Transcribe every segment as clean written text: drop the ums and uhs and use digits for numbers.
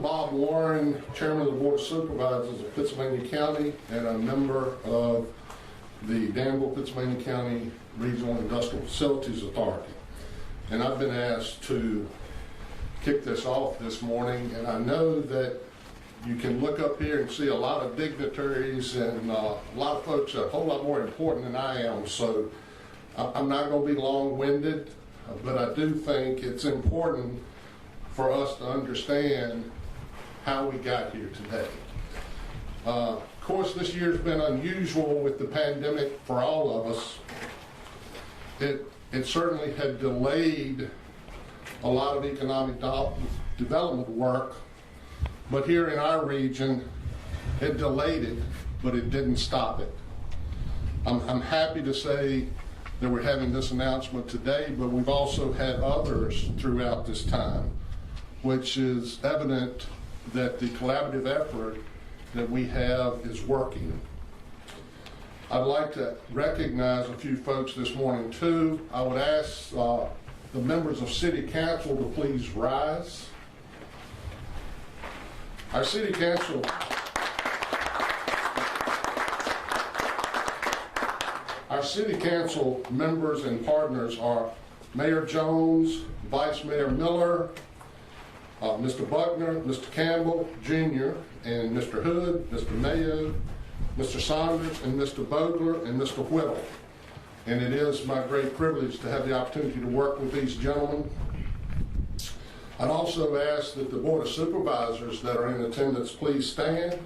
Bob Warren, Chairman of the Board of Supervisors of Pittsylvania County and a member of the Danville, Pittsylvania County Regional Industrial Facilities Authority. And I've been asked to kick this off this morning, and I know that you can look up here and see a lot of dignitaries and a lot of folks that are a whole lot more important than I am, so I'm not going to be long-winded, but I do think it's important for us to understand how we got here today. Of course, this year's been unusual with the pandemic for all of us. It certainly had delayed a lot of economic development work, but here in our region, it delayed it, but it didn't stop it. I'm happy to say that we're having this announcement today, but we've also had others throughout this time, which is evident that the collaborative effort that we have is working. I'd like to recognize a few folks this morning too. I would ask the members of City Council to please rise. Our City Council members and partners are Mayor Jones, Vice Mayor Miller, Mr. Buckner, Mr. Campbell Jr., and Mr. Hood, Mr. Mayo, Mr. Saunders, and Mr. Vogler, and Mr. Whittle. And it is my great privilege to have the opportunity to work with these gentlemen. I'd also ask that the Board of Supervisors that are in attendance please stand.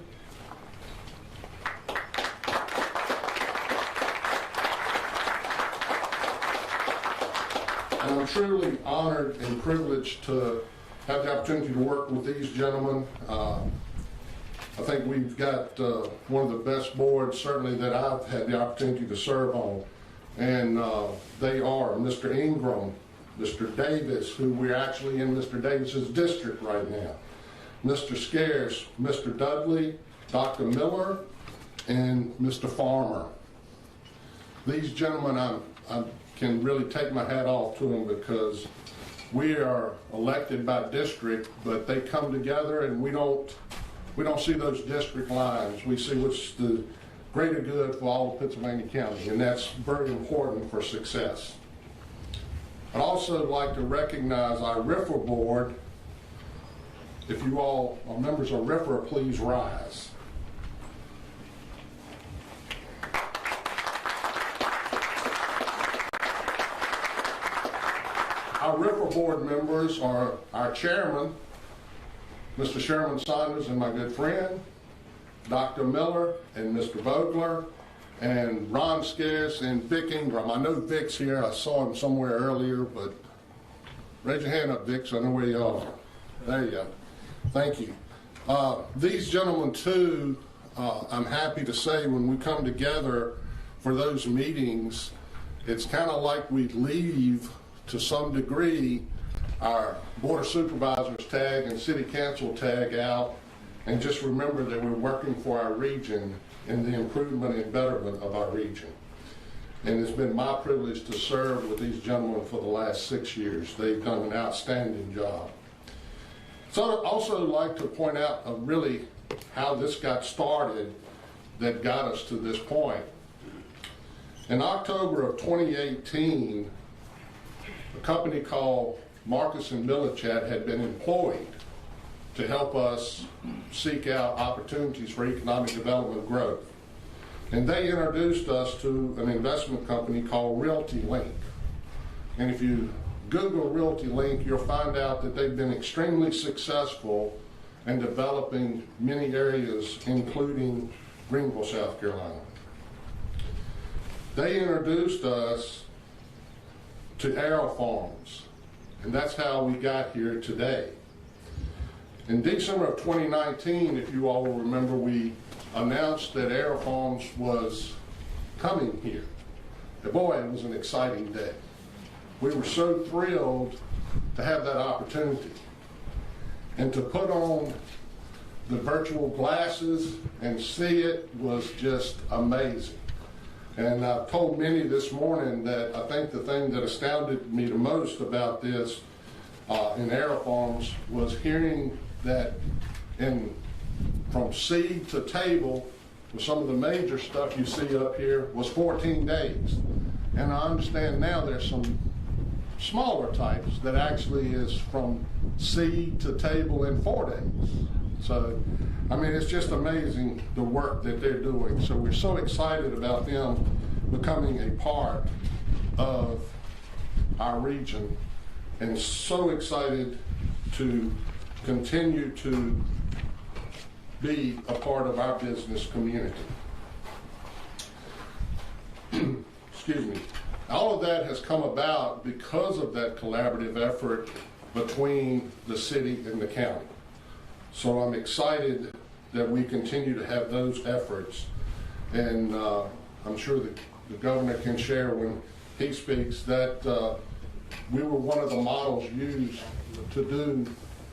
And I'm truly honored and privileged to have the opportunity to work with these gentlemen. I think we've got one of the best boards, certainly, that I've had the opportunity to serve on. And they are Mr. Ingram, Mr. Davis, who we're actually in Mr. Davis's district right now, Mr. Scarce, Mr. Dudley, Dr. Miller, and Mr. Farmer. These gentlemen, I can really take my hat off to them because we are elected by district, but they come together and we don't see those district lines. We see what's the greater good for all of Pittsylvania County, and that's very important for success. I'd also like to recognize our RIFRA board. If you all are members of RIFRA, please rise. Our RIFRA board members are our chairman, Mr. Sherman Saunders, and my good friend, Dr. Miller and Mr. Vogler, and Ron Scarce and Vic Ingram. I know Vic's here. I saw him somewhere earlier, but raise your hand up, Vic, so I know where you are. There you go. Thank you. These gentlemen, too, I'm happy to say when we come together for those meetings, it's kind of like we leave, to some degree, our Board of Supervisors tag and City Council tag out, and just remember that we're working for our region and the improvement and betterment of our region. And it's been my privilege to serve with these gentlemen for the last 6 years. They've done an outstanding job. So I'd also like to point out really how this got started that got us to this point. In October of 2018, a company called Marcus and Millichat had been employed to help us seek out opportunities for economic development growth. And they introduced us to an investment company called Realty Link. And if you Google Realty Link, you'll find out that they've been extremely successful in developing many areas, including Greenville, South Carolina. They introduced us to Arrow Farms, and that's how we got here today. In December of 2019, if you all will remember, we announced that Arrow Farms was coming here. And boy, it was an exciting day. We were so thrilled to have that opportunity and to put on the virtual glasses and see it was just amazing. And I've told many this morning that I think the thing that astounded me the most about this in AeroFarms was hearing that from seed to table, with some of the major stuff you see up here, was 14 days. And I understand now there's some smaller types that actually is from seed to table in 4 days. So, I mean, it's just amazing the work that they're doing. So we're so excited about them becoming a part of our region, and so excited to continue to be a part of our business community. Excuse me. All of that has come about because of that collaborative effort between the city and the county. So I'm excited that we continue to have those efforts, and I'm sure that the governor can share when he speaks that we were one of the models used to do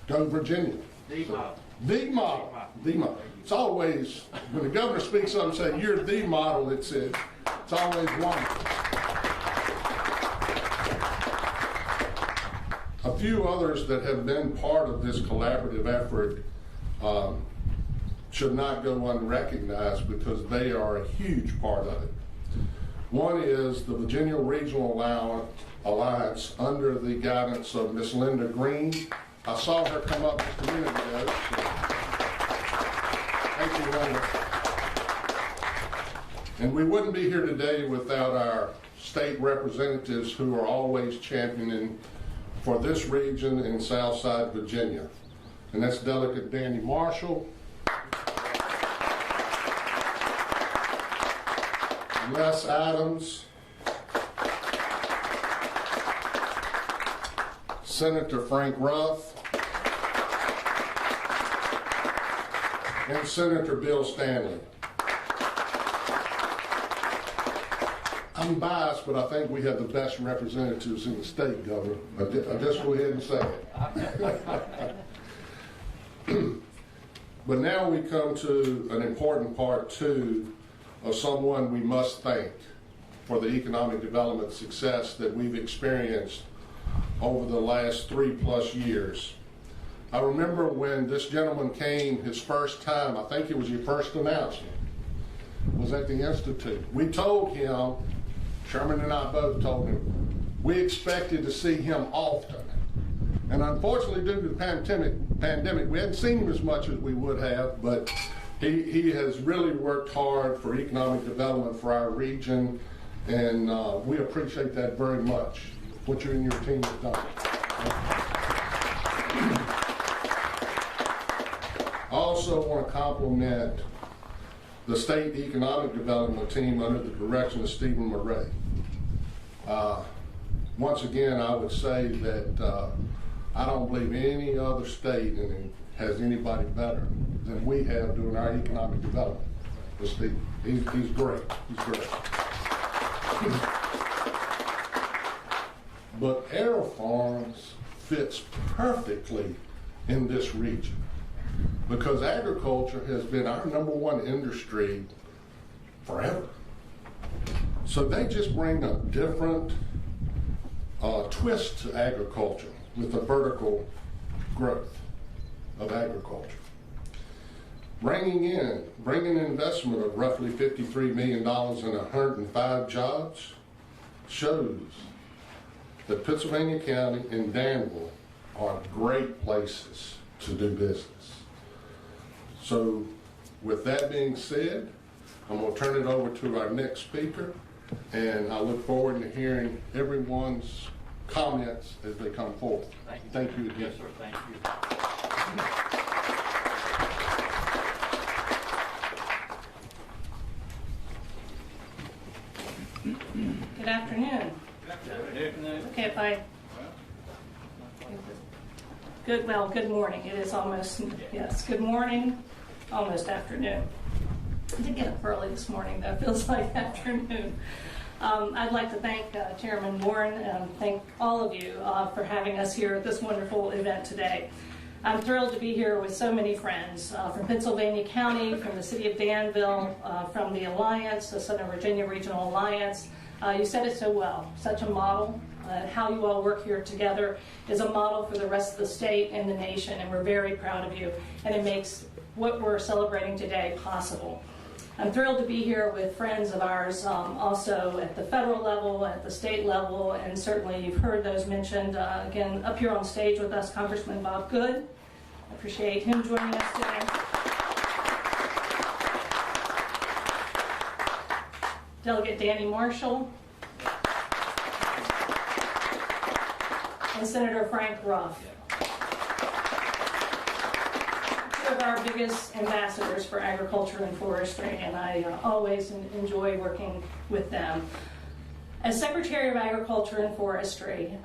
Go Virginia. The model. It's always, when the governor speaks up and says, you're the model, it's always wonderful. A few others that have been part of this collaborative effort should not go unrecognized because they are a huge part of it. One is the Virginia Regional Alliance under the guidance of Miss Linda Green. I saw her come up just a minute ago. So thank you, Linda. And we wouldn't be here today without our state representatives who are always championing for this region in Southside Virginia. And that's Delegate Danny Marshall, Les Adams, Senator Frank Ruff, and Senator Bill Stanley. I'm biased, but I think we have the best representatives in the state, Governor. I'll just go ahead and say it. But now we come to an important part, too, of someone we must thank for the economic development success that we've experienced over the last 3+ years. I remember when this gentleman came his first time, I think it was your first announcement, was at the Institute. We told him, Sherman and I both told him, we expected to see him often. And unfortunately, due to the pandemic, we hadn't seen him as much as we would have, but he has really worked hard for economic development for our region, and we appreciate that very much, what you and your team have done. I also want to compliment the state economic development team under the direction of Stephen Murray. Once again, I would say that I don't believe any other state has anybody better than we have doing our economic development. But Steve, he's great. He's great. But AeroFarms fits perfectly in this region because agriculture has been our #1 industry forever. So they just bring a different twist to agriculture with the vertical growth of agriculture. Bringing in investment of roughly $53 million and 105 jobs shows that Pittsylvania County and Danville are great places to do business. So with that being said, I'm going to turn it over to our next speaker, and I look forward to hearing everyone's comments as they come forward. Thank you again. Yes, sir. Thank you. Good afternoon. Good afternoon. Okay, if I... Good morning. It is almost, yes, good morning, almost afternoon. I did get up early this morning, though. It feels like afternoon. I'd like to thank Chairman Warren and thank all of you for having us here at this wonderful event today. I'm thrilled to be here with so many friends from Pittsylvania County, from the city of Danville, from the Alliance, the Southern Virginia Regional Alliance. You said it so well, such a model How you all work here together is a model for the rest of the state and the nation, and we're very proud of you, and it makes what we're celebrating today possible. I'm thrilled to be here with friends of ours also at the federal level, at the state level, and certainly you've heard those mentioned. Again, up here on stage with us, Congressman Bob Good. I appreciate him joining us today. Delegate Danny Marshall. And Senator Frank Ruff. Two of our biggest ambassadors for agriculture and forestry, and I always enjoy working with them. As Secretary of Agriculture and Forestry,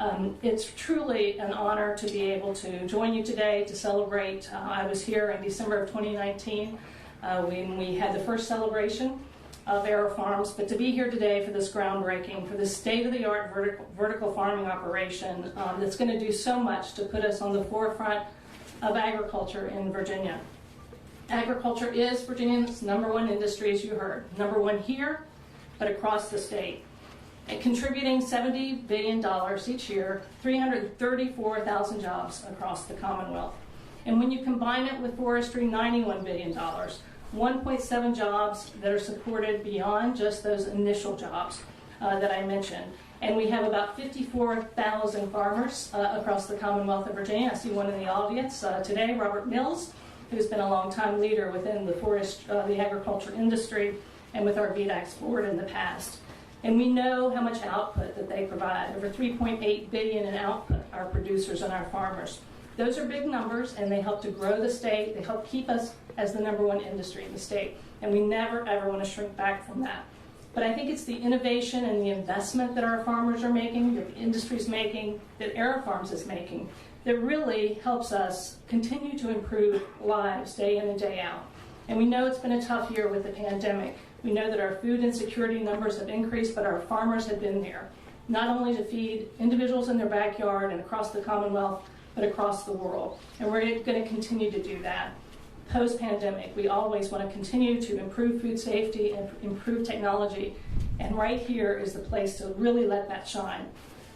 it's truly an honor to be able to join you today to celebrate. I was here in December of 2019 when we had the first celebration of AeroFarms, but to be here today for this groundbreaking, for this state-of-the-art vertical farming operation that's going to do so much to put us on the forefront of agriculture in Virginia. Agriculture is Virginia's #1 industry, as you heard. #1 here, but across the state. And contributing $70 billion each year, 334,000 jobs across the Commonwealth. And when you combine it with forestry, $91 billion. 1.7 jobs that are supported beyond just those initial jobs that I mentioned. And we have about 54,000 farmers across the Commonwealth of Virginia. I see one in the audience today, Robert Mills, who's been a long-time leader within the agriculture industry and with our VDAX board in the past. And we know how much output that they provide. Over $3.8 billion in output, our producers and our farmers. Those are big numbers, and they help to grow the state. They help keep us as the #1 industry in the state, and we never ever want to shrink back from that. But I think it's the innovation and the investment that our farmers are making, that the industry's making, that AeroFarms is making, that really helps us continue to improve lives day in and day out. And we know it's been a tough year with the pandemic. We know that our food insecurity numbers have increased, but our farmers have been there, not only to feed individuals in their backyard and across the Commonwealth, but across the world. And we're going to continue to do that. Post-pandemic, we always want to continue to improve food safety and improve technology. And right here is the place to really let that shine.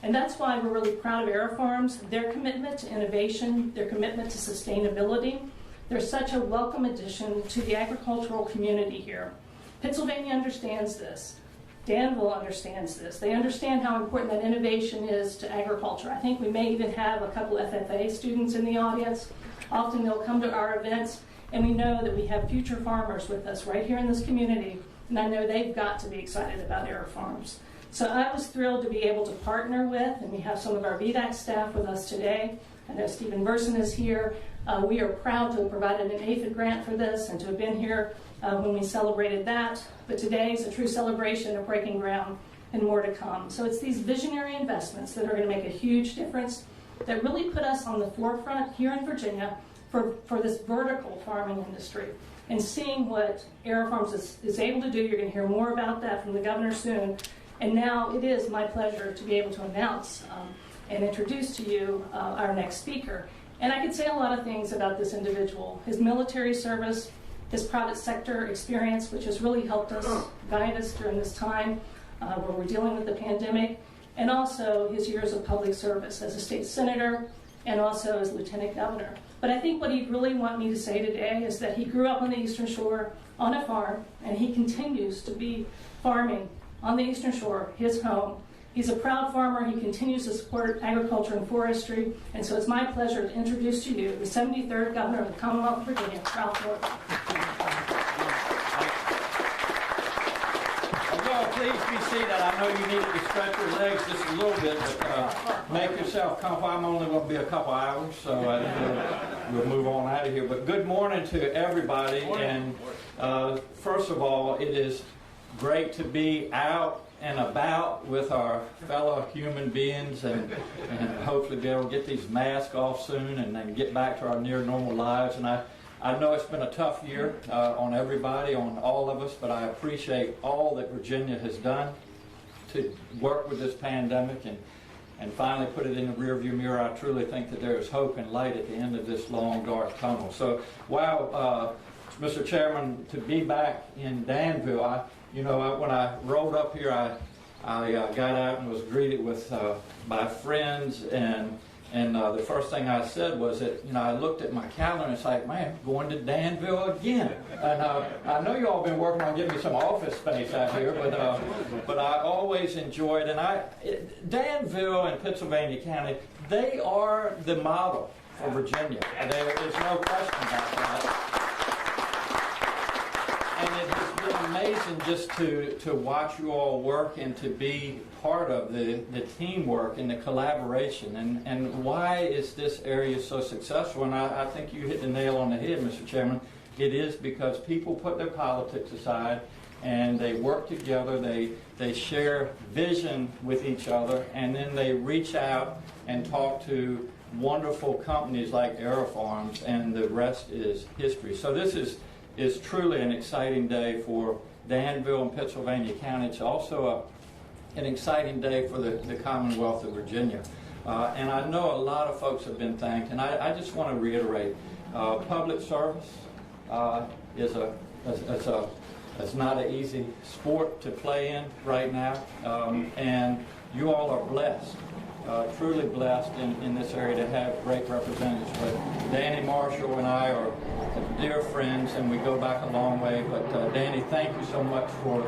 And that's why we're really proud of AeroFarms, their commitment to innovation, their commitment to sustainability. They're such a welcome addition to the agricultural community here. Pittsylvania understands this. Danville understands this. They understand how important that innovation is to agriculture. I think we may even have a couple FFA students in the audience. Often they'll come to our events, and we know that we have future farmers with us right here in this community, and I know they've got to be excited about AeroFarms. So I was thrilled to be able to partner with, and we have some of our VDAC staff with us today. I know Stephen Verson is here. We are proud to have provided an APHID grant for this and to have been here when we celebrated that. But today is a true celebration of breaking ground and more to come. So it's these visionary investments that are going to make a huge difference, that really put us on the forefront here in Virginia for this vertical farming industry. And seeing what AeroFarms is able to do, you're going to hear more about that from the governor soon. And now it is my pleasure to be able to announce and introduce to you our next speaker. And I could say a lot of things about this individual. His military service, his private sector experience, which has really helped us, guide us during this time where we're dealing with the pandemic, and also his years of public service as a state senator and also as lieutenant governor. But I think what he'd really want me to say today is that he grew up on the Eastern Shore on a farm, and he continues to be farming on the Eastern Shore, his home. He's a proud farmer. He continues to support agriculture and forestry. And so it's my pleasure to introduce to you the 73rd Governor of the Commonwealth of Virginia, Ralph Northam. Well, please be seated. I know you needed to stretch your legs just a little bit, but make yourself comfortable. I'm only going to be a couple hours, so we'll move on out of here. But good morning to everybody. And first of all, it is great to be out and about with our fellow human beings, and hopefully be able to get these masks off soon and then get back to our near normal lives. And I know it's been a tough year on everybody, on all of us, but I appreciate all that Virginia has done to work with this pandemic and finally put it in the rearview mirror. I truly think that there is hope and light at the end of this long, dark tunnel. So, wow, Mr. Chairman, to be back in Danville, when I rolled up here, I got out and was greeted with by friends, and the first thing I said was that, I looked at my calendar and it's like, man, I'm going to Danville again. And I know you all been working on getting me some office space out here, but I always enjoyed, Danville and Pittsylvania County, they are the model for Virginia. There's no question about that. And it has been amazing just to watch you all work and to be part of the teamwork and the collaboration. And why is this area so successful? And I think you hit the nail on the head, Mr. Chairman. It is because people put their politics aside and they work together, they share vision with each other, and then they reach out and talk to wonderful companies like AeroFarms, and the rest is history. So this is truly an exciting day for Danville and Pittsylvania County. It's also an exciting day for the Commonwealth of Virginia. And I know a lot of folks have been thanked, and I just want to reiterate, public service is not an easy sport to play in right now, and you all are blessed. Truly blessed in this area to have great representatives. But Danny Marshall and I are dear friends, and we go back a long way. But Danny, thank you so much for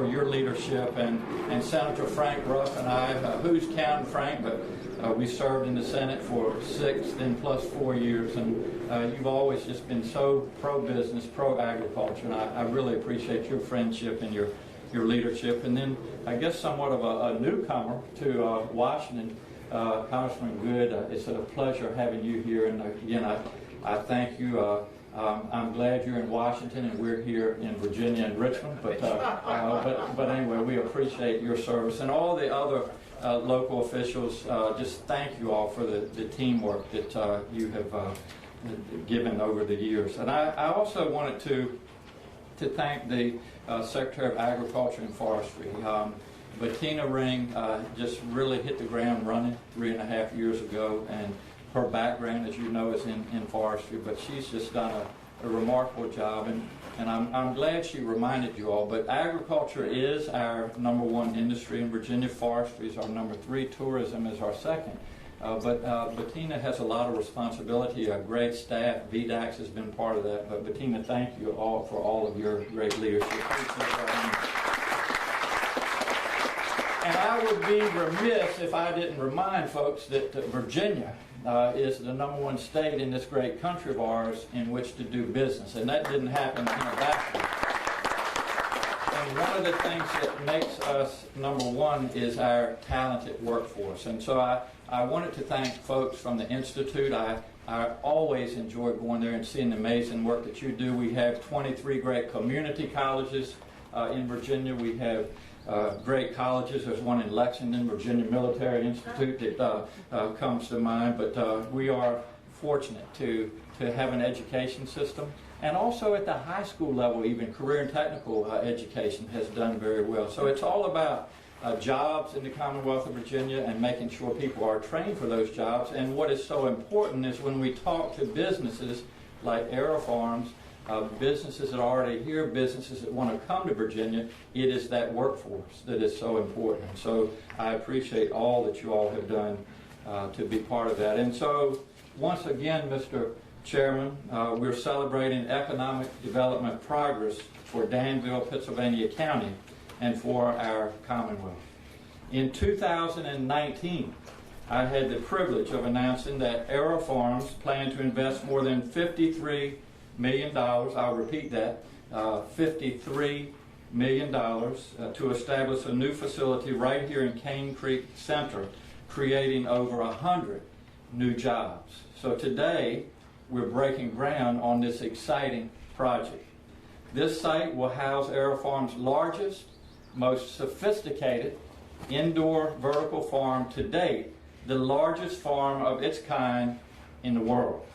your leadership, and Senator Frank Ruff and I, who's counting Frank, but we served in the Senate for 6 and plus 4 years, and you've always just been so pro-business, pro-agriculture, and I really appreciate your friendship and your leadership. And then I guess somewhat of a newcomer to Washington, Congressman Good, it's a pleasure having you here, and again I thank you. I'm glad you're in Washington and we're here in Virginia and Richmond, but anyway, we appreciate your service, and all the other local officials. Just thank you all for the teamwork that you have given over the years. And I also wanted to thank the Secretary of Agriculture and Forestry. Bettina Ring just really hit the ground running 3.5 years ago, and her background, as you know, is in forestry, but she's just done a remarkable job, and I'm glad she reminded you all, but agriculture is our #1 industry in Virginia, forestry is our #3, tourism is our second. But Bettina has a lot of responsibility, a great staff. VDAX has been part of that. But Bettina, thank you all for all of your great leadership. And I would be remiss if I didn't remind folks that Virginia is the #1 state in this great country of ours in which to do business. And that didn't happen in a vacuum. And one of the things that makes us #1 is our talented workforce. And so I wanted to thank folks from the Institute. I always enjoy going there and seeing the amazing work that you do. We have 23 great community colleges in Virginia. We have great colleges. There's one in Lexington, Virginia Military Institute, that comes to mind. But we are fortunate to have an education system. And also at the high school level, even career and technical education has done very well. So it's all about jobs in the Commonwealth of Virginia and making sure people are trained for those jobs. And what is so important is when we talk to businesses like AeroFarms, businesses that are already here, businesses that want to come to Virginia, it is that workforce that is so important. So I appreciate all that you all have done to be part of that. And so once again, Mr. Chairman, we're celebrating economic development progress for Danville, Pittsylvania County, and for our Commonwealth. In 2019, I had the privilege of announcing that AeroFarms planned to invest more than $53 million, I'll repeat that, $53 million to establish a new facility right here in Cane Creek Center, creating over 100 new jobs. So today, we're breaking ground on this exciting project. This site will house AeroFarms' largest, most sophisticated indoor vertical farm to date, the largest farm of its kind in the world.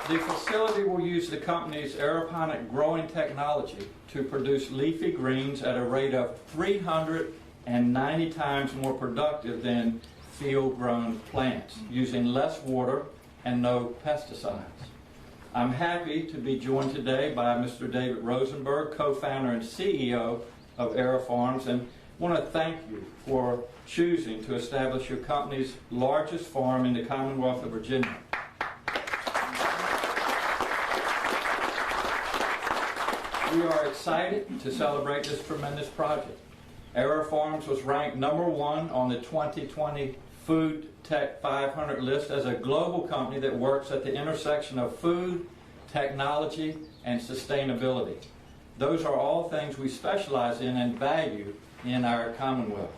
The facility will use the company's aeroponic growing technology to produce leafy greens at a rate of 390 times more productive than field-grown plants, using less water and no pesticides. I'm happy to be joined today by Mr. David Rosenberg, co-founder and CEO of AeroFarms, and want to thank you for choosing to establish your company's largest farm in the Commonwealth of Virginia. We are excited to celebrate this tremendous project. AeroFarms was ranked #1 on the 2020 Food Tech 500 list as a global company that works at the intersection of food, technology, and sustainability. Those are all things we specialize in and value in our Commonwealth.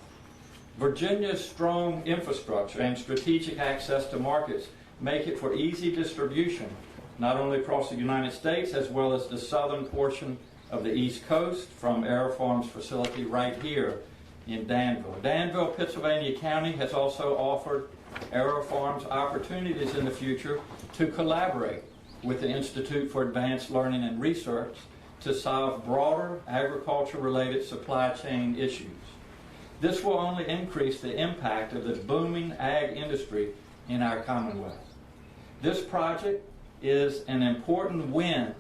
Virginia's strong infrastructure and strategic access to markets make it for easy distribution, not only across the United States as well as the southern portion of the East Coast from AeroFarms' facility right here in Danville. Danville, Pittsylvania County has also offered AeroFarms opportunities in the future to collaborate with the Institute for Advanced Learning and Research to solve broader agriculture-related supply chain issues. This will only increase the impact of the booming ag industry in our Commonwealth. This project is an important win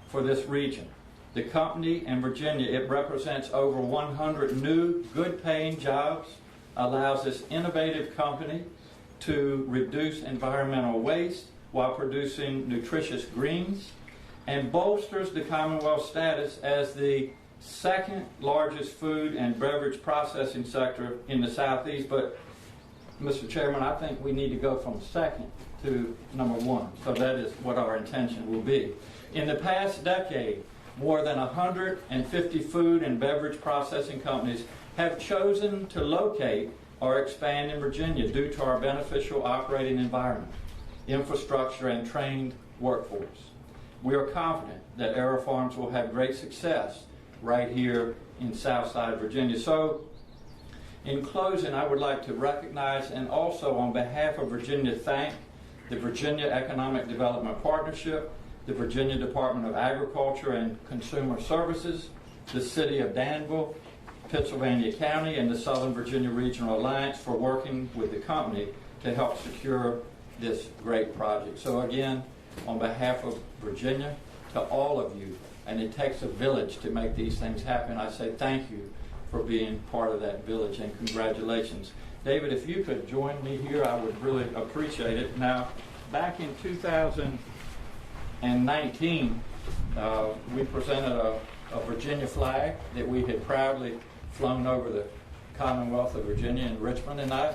for this region. The company in Virginia, it represents over 100 new good-paying jobs, allows this innovative company to reduce environmental waste while producing nutritious greens, and bolsters the Commonwealth status as the second largest food and beverage processing sector in the Southeast. But, Mr. Chairman, I think we need to go from second to #1. So that is what our intention will be. In the past decade, more than 150 food and beverage processing companies have chosen to locate or expand in Virginia due to our beneficial operating environment, infrastructure, and trained workforce. We are confident that AeroFarms will have great success right here in Southside Virginia. So, in closing, I would like to recognize and also on behalf of Virginia thank the Virginia Economic Development Partnership, the Virginia Department of Agriculture and Consumer Services, the City of Danville, Pittsylvania County, and the Southern Virginia Regional Alliance for working with the company to help secure this great project. So again, on behalf of Virginia, to all of you, and it takes a village to make these things happen, I say thank you for being part of that village, and congratulations. David, if you could join me here, I would really appreciate it. Now, back in 2019, we presented a Virginia flag that we had proudly flown over the Commonwealth of Virginia in Richmond, and I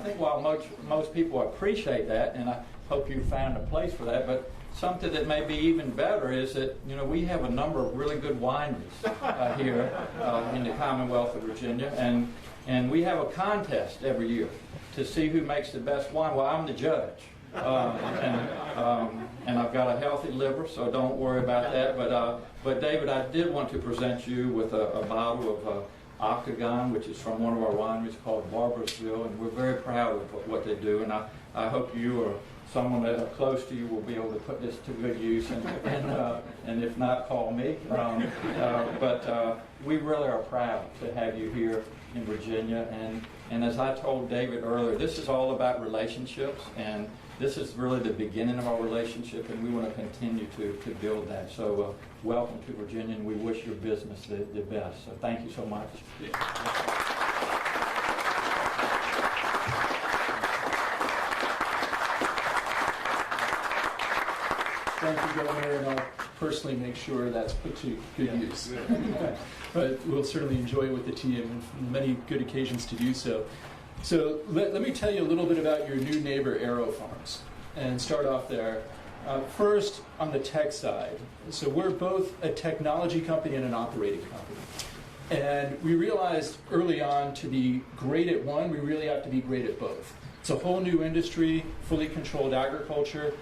think while most people appreciate that, and I hope you found a place for that, but something that may be even better is that we have a number of really good wineries here in the Commonwealth of Virginia, and we have a contest every year to see who makes the best wine. Well, I'm the judge, and I've got a healthy liver, so don't worry about that. But David, I did want to present you with a bottle of Octagon, which is from one of our wineries called Barbersville, and we're very proud of what they do, and I hope you or someone that close to you will be able to put this to good use, and if not, call me. But we really are proud to have you here in Virginia, and as I told David earlier, this is all about relationships, and this is really the beginning of our relationship, and we want to continue to build that. So welcome to Virginia, and we wish your business the best. So thank you so much. Thank you, Governor, and I'll personally make sure that's put to good use. But we'll certainly enjoy it with the team, and many good occasions to do so. So let me tell you a little bit about your new neighbor, AeroFarms, and start off there. First, on the tech side. So we're both a technology company and an operating company. And we realized early on to be great at one, we really have to be great at both. It's a whole new industry, fully controlled agriculture.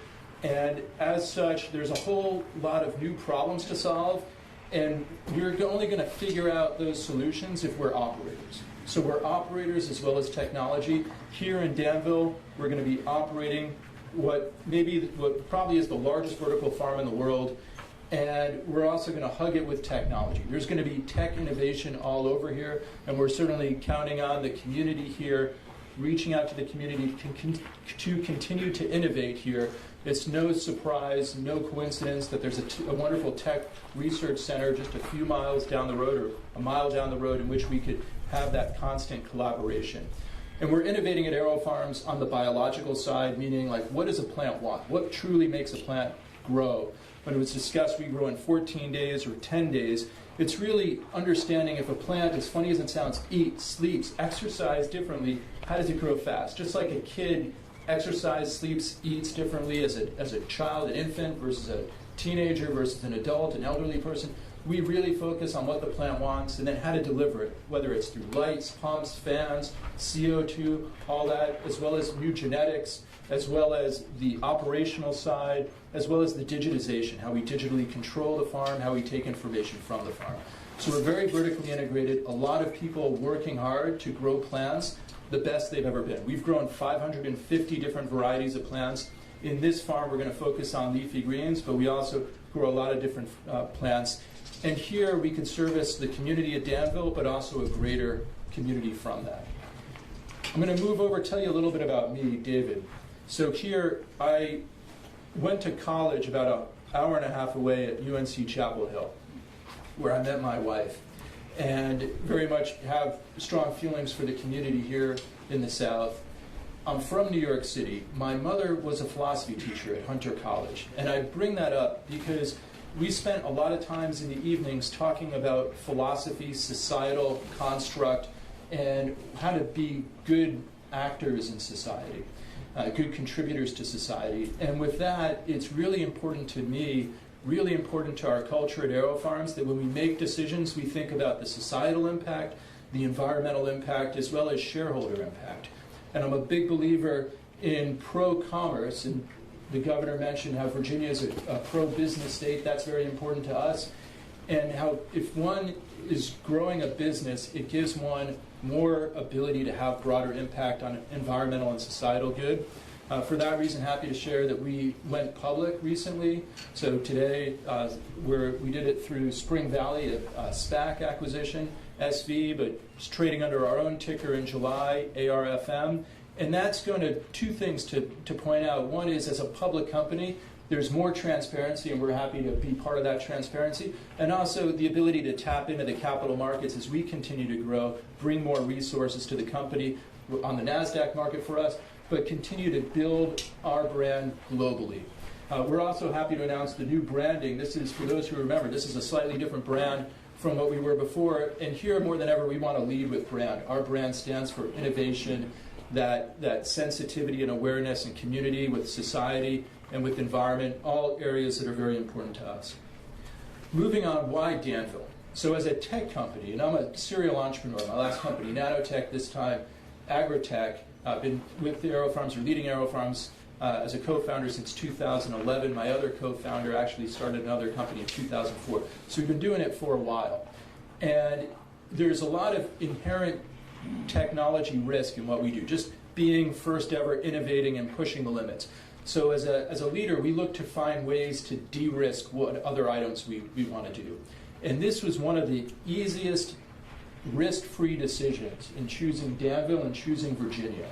And as such, there's a whole lot of new problems to solve, and we're only going to figure out those solutions if we're operators. So we're operators as well as technology. Here in Danville, we're going to be operating what probably is the largest vertical farm in the world, and we're also going to hug it with technology. There's going to be tech innovation all over here, and we're certainly counting on the community here, reaching out to the community to continue to innovate here It's no surprise, no coincidence that there's a wonderful tech research center just a few miles down the road, or a mile down the road, in which we could have that constant collaboration. And we're innovating at AeroFarms on the biological side, meaning like, what does a plant want? What truly makes a plant grow? When it was discussed we grow in 14 days or 10 days, it's really understanding if a plant, as funny as it sounds, eats, sleeps, exercise differently, how does it grow fast? Just like a kid exercises, sleeps, eats differently as a child, an infant, versus a teenager, versus an adult, an elderly person. We really focus on what the plant wants and then how to deliver it, whether it's through lights, pumps, fans, CO2, all that, as well as new genetics, as well as the operational side, as well as the digitization, how we digitally control the farm, how we take information from the farm. So we're very vertically integrated, a lot of people working hard to grow plants the best they've ever been. We've grown 550 different varieties of plants. In this farm, we're going to focus on leafy greens, but we also grow a lot of different plants. And here we can service the community of Danville, but also a greater community from that. I'm going to move over, tell you a little bit about me, David. So here, I went to college about an hour and a half away at UNC Chapel Hill, where I met my wife, and very much have strong feelings for the community here in the South. I'm from New York City. My mother was a philosophy teacher at Hunter College, and I bring that up because we spent a lot of times in the evenings talking about philosophy, societal construct, and how to be good actors in society, good contributors to society. And with that, it's really important to me, really important to our culture at AeroFarms, that when we make decisions, we think about the societal impact, the environmental impact, as well as shareholder impact. And I'm a big believer in pro-commerce, and the governor mentioned how Virginia is a pro-business state. That's very important to us. And how if one is growing a business, it gives one more ability to have broader impact on environmental and societal good. For that reason, happy to share that we went public recently. So today, we did it through Spring Valley, a SPAC acquisition, SV, but it's trading under our own ticker in July, ARFM. And that's going to, two things to point out. One is, as a public company, there's more transparency, and we're happy to be part of that transparency. And also the ability to tap into the capital markets as we continue to grow, bring more resources to the company on the NASDAQ market for us, but continue to build our brand globally. We're also happy to announce the new branding. This is, for those who remember, this is a slightly different brand from what we were before. And here, more than ever, we want to lead with brand. Our brand stands for innovation, that sensitivity and awareness and community with society and with environment, all areas that are very important to us. Moving on, why Danville? So as a tech company, and I'm a serial entrepreneur, my last company, Nanotech, this time Agritech, I've been with the AeroFarms, or leading AeroFarms as a co-founder since 2011. My other co-founder actually started another company in 2004. So we've been doing it for a while. And there's a lot of inherent technology risk in what we do, just being first ever, innovating and pushing the limits. So as a leader, we look to find ways to de-risk what other items we want to do. And this was one of the easiest risk-free decisions in choosing Danville and choosing Virginia.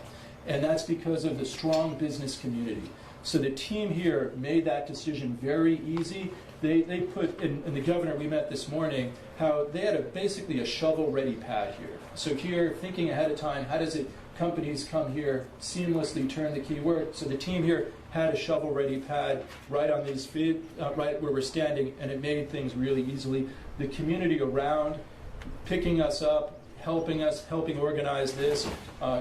And that's because of the strong business community. So the team here made that decision very easy. They put, and the governor we met this morning, how they had basically a shovel-ready pad here. So here, thinking ahead of time, how does it, companies come here, seamlessly turn the key word. So the team here had a shovel-ready pad right on these feet, right where we're standing, and it made things really easily. The community around, picking us up, helping organize this.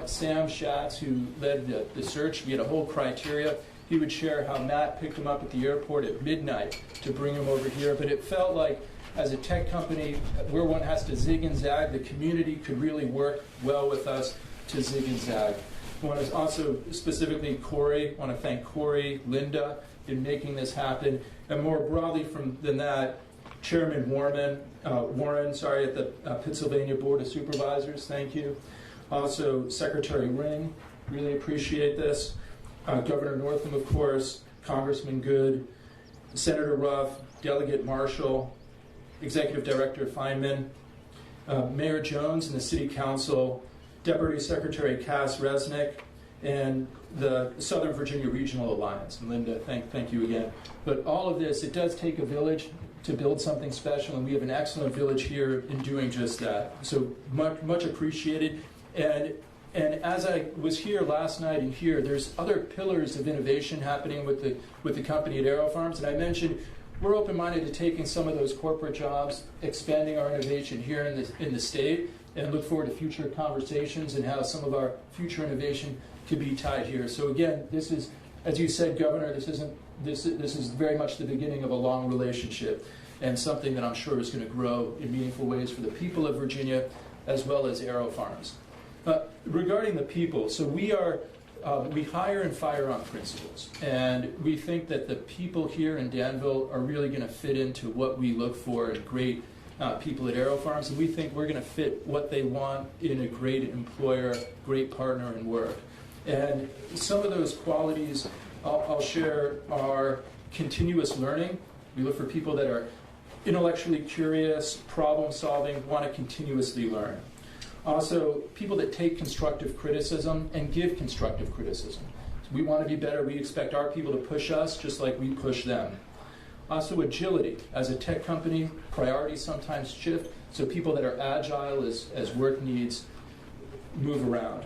Sam Schatz, who led the search, we had a whole criteria. He would share how Matt picked him up at the airport at midnight to bring him over here. But it felt like, as a tech company, where one has to zig and zag, the community could really work well with us to zig and zag. I want to also specifically want to thank Corey, Linda, in making this happen. And more broadly than that, Chairman Warren, at the Pittsylvania Board of Supervisors, thank you. Also, Secretary Ring, really appreciate this. Governor Northam, of course, Congressman Good, Senator Ruff, Delegate Marshall, Executive Director Feynman, Mayor Jones and the City Council, Deputy Secretary Cass Resnick, and the Southern Virginia Regional Alliance. And Linda, thank you again. But all of this, it does take a village to build something special, and we have an excellent village here in doing just that. So much appreciated. And as I was here last night and here, there's other pillars of innovation happening with the company at AeroFarms. And I mentioned we're open-minded to taking some of those corporate jobs, expanding our innovation here in the state, and look forward to future conversations and how some of our future innovation could be tied here. So again, this is, as you said, Governor, this is very much the beginning of a long relationship, and something that I'm sure is going to grow in meaningful ways for the people of Virginia as well as AeroFarms. Regarding the people, so we hire and fire on principles, and we think that the people here in Danville are really going to fit into what we look for in great people at AeroFarms, and we think we're going to fit what they want in a great employer, great partner in work. And some of those qualities I'll share are continuous learning. We look for people that are intellectually curious, problem-solving, want to continuously learn. Also, people that take constructive criticism and give constructive criticism. So we want to be better. We expect our people to push us just like we push them. Also, agility. As a tech company, priorities sometimes shift, so people that are agile as work needs move around.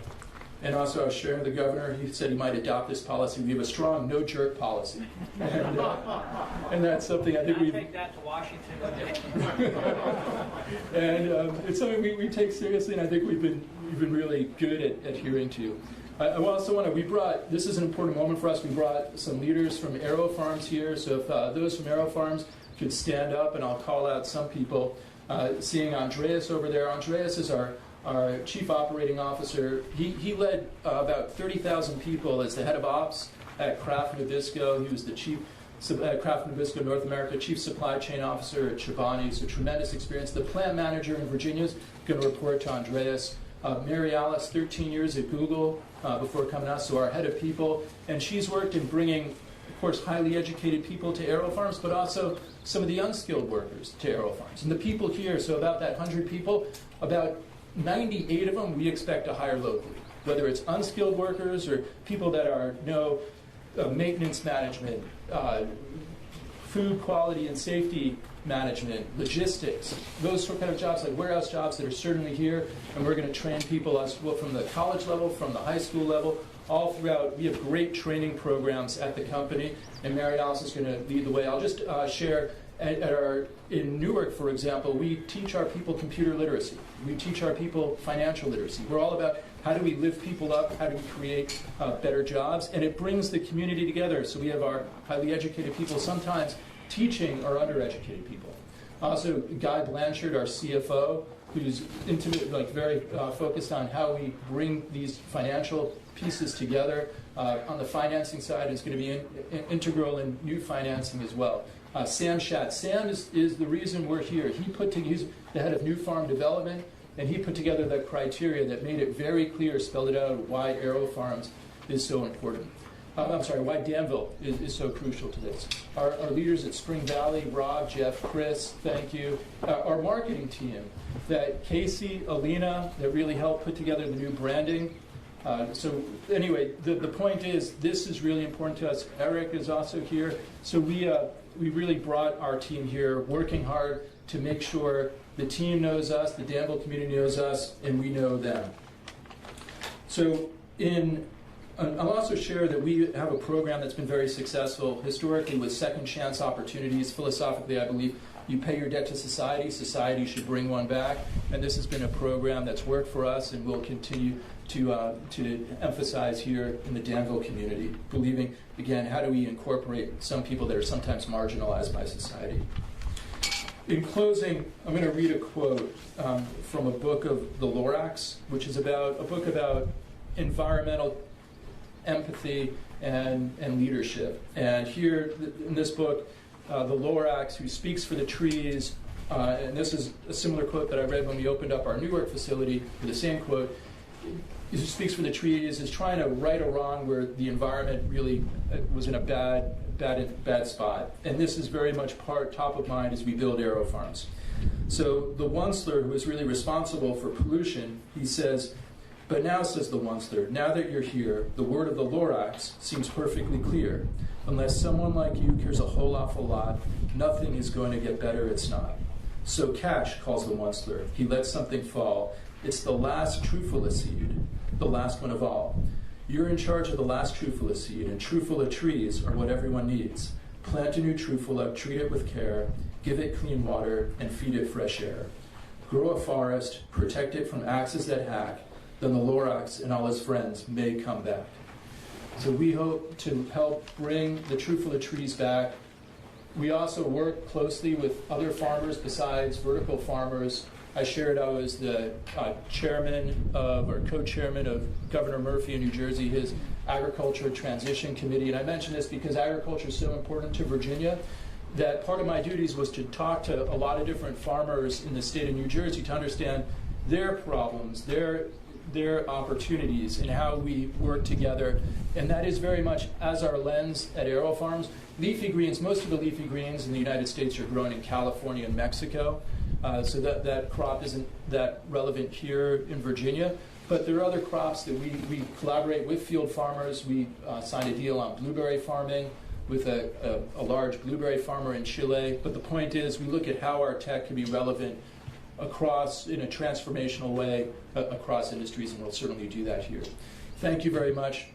And also, I was sharing with the governor, he said he might adopt this policy. We have a strong no-jerk policy. And that's something I think we take that to Washington. And it's something we take seriously, and I think we've been really good at adhering to. I also want to, this is an important moment for us, we brought some leaders from AeroFarms here, so if those from AeroFarms could stand up, and I'll call out some people. Seeing Andreas over there. Andreas is our Chief Operating Officer. He led about 30,000 people as the head of ops at Kraft Nabisco. He was the chief at Kraft Nabisco North America, Chief Supply Chain Officer at Chobani. So tremendous experience. The plant manager in Virginia is going to report to Andreas. Mary Alice, 13 years at Google before coming out, so our head of people. And she's worked in bringing, of course, highly educated people to AeroFarms, but also some of the unskilled workers to AeroFarms. And the people here, so about that 100 people, about 98 of them we expect to hire locally, whether it's unskilled workers or people that are maintenance management, food quality and safety management, logistics, those sort of jobs, like warehouse jobs that are certainly here, and we're going to train people from the college level, from the high school level, all throughout. We have great training programs at the company, and Mary Alice is going to lead the way. I'll just share in Newark, for example, we teach our people computer literacy. We teach our people financial literacy. We're all about how do we lift people up, how do we create better jobs, and it brings the community together. So we have our highly educated people sometimes teaching our undereducated people. Also, Guy Blanchard, our CFO, who's intimate, very focused on how we bring these financial pieces together. On the financing side, is going to be integral in new financing as well. Sam Schatz. Sam is the reason we're here. He's the head of New Farm Development, and he put together the criteria that made it very clear, spelled it out, why AeroFarms is so important. Why Danville is so crucial to this. Our leaders at Spring Valley, Rob, Jeff, Chris, thank you. Our marketing team, that Casey, Alina, that really helped put together the new branding. So anyway, the point is, this is really important to us. Eric is also here. So we really brought our team here, working hard to make sure the team knows us, the Danville community knows us, and we know them. So I'll also share that we have a program that's been very successful historically with second chance opportunities. Philosophically, I believe you pay your debt to society, society should bring one back, and this has been a program that's worked for us and will continue to emphasize here in the Danville community, believing, again, how do we incorporate some people that are sometimes marginalized by society. In closing, I'm going to read a quote from a book of the Lorax, which is a book about environmental empathy and leadership. And here in this book, the Lorax, who speaks for the trees, and this is a similar quote that I read when we opened up our Newark facility, the same quote, who speaks for the trees, is trying to right a wrong where the environment really was in a bad spot. And this is very much top of mind as we build AeroFarms. So the Onceler, who is really responsible for pollution, he says, But now, says the one-third, now that you're here, the word of the Lorax seems perfectly clear. Unless someone like you cares a whole awful lot, nothing is going to get better, it's not. So Cash, calls the one-third. He lets something fall. It's the last trufula seed, the last one of all. You're in charge of the last trufula seed, and trufula trees are what everyone needs. Plant a new trufula, treat it with care, give it clean water, and feed it fresh air. Grow a forest, protect it from axes that hack, then the Lorax and all his friends may come back. So we hope to help bring the trufula trees back. We also work closely with other farmers besides vertical farmers. I shared I was the chairman of, or co-chairman of Governor Murphy in New Jersey, his Agriculture Transition Committee. And I mention this because agriculture is so important to Virginia that part of my duties was to talk to a lot of different farmers in the state of New Jersey to understand their problems, their opportunities, and how we work together. And that is very much as our lens at Aero Farms. Leafy greens, most of the leafy greens in the United States are grown in California and Mexico. So that crop isn't that relevant here in Virginia. But there are other crops that we collaborate with field farmers. We signed a deal on blueberry farming with a large blueberry farmer in Chile. But the point is, we look at how our tech can be relevant across, in a transformational way, across industries, and we'll certainly do that here. Thank you very much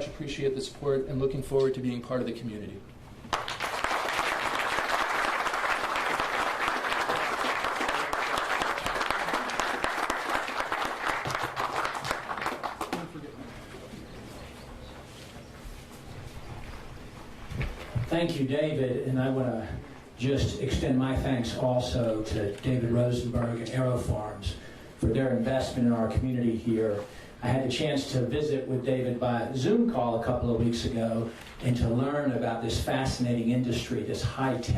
appreciate the support, and looking forward to being part of the community. Thank you, David, and I want to just extend my thanks also to David Rosenberg and Aero Farms for their investment in our community here. I had a chance to visit with David by Zoom call a couple of weeks ago and to learn about this fascinating industry, this high-tech